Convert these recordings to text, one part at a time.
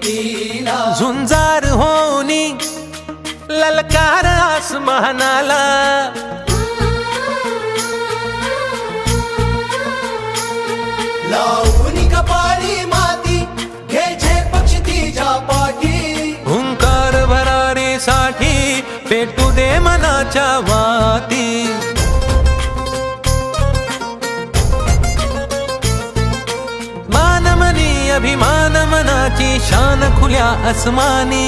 सृष्टीला झुंजार होनी ललकार आसमानाला लावून कपाळी माती घ्यायचे पक्षी तिच्या पाठी हुंकार भरारीसाठी पेटू दे मनाच्या वाती मानमनी अभिमान मनाची शान खुल्या आसमानी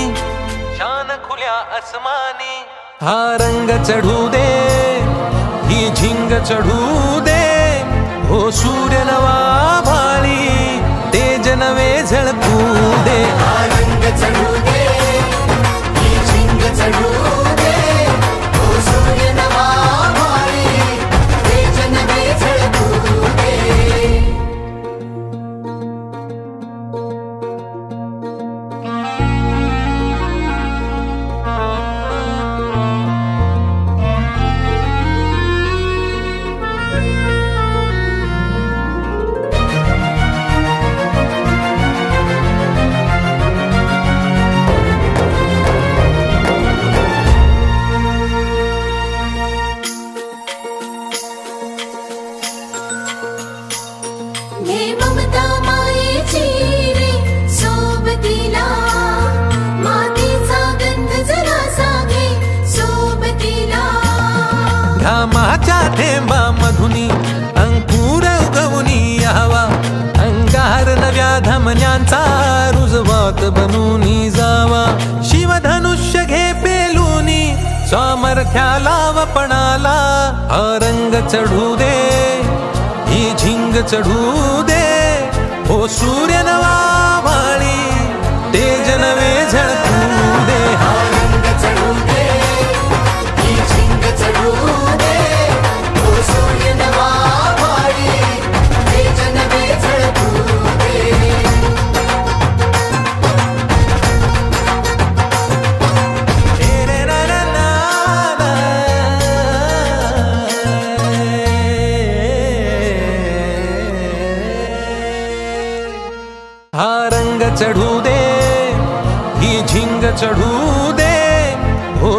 शान खुल्या आसमानी हा रंग चढू दे ही झिंग चढू दे हो सूर्य नवा भाळी तेज नवे झळकू दे हा रंग चढू दे ही झिंग चढू दे हो सूर्य नवा भाळी तेज नवे झळकू दे घे ममता मायेची रे सोबतीला मातीचा गंध जरासा घे सोबतीला घामाच्या थेंबा मधुनी अंकुर उगवूनी यावा अंगार नव्या धमन्यांचा रुजवात बनूनी जावा शिवधनुष्य घे पेलूनी सामर्थ्याला वपणाला हा रंग चढू दे ही झिंग चढू दे हो सूर्य नवा भाळी तेज नवे झळकू दे हा रंग चढू दे ही झिंग चढू दे हो सूर्य नवा भाळी तेज नवे झळकू दे हा रंग चढू दे ही झिंग चढू दे हो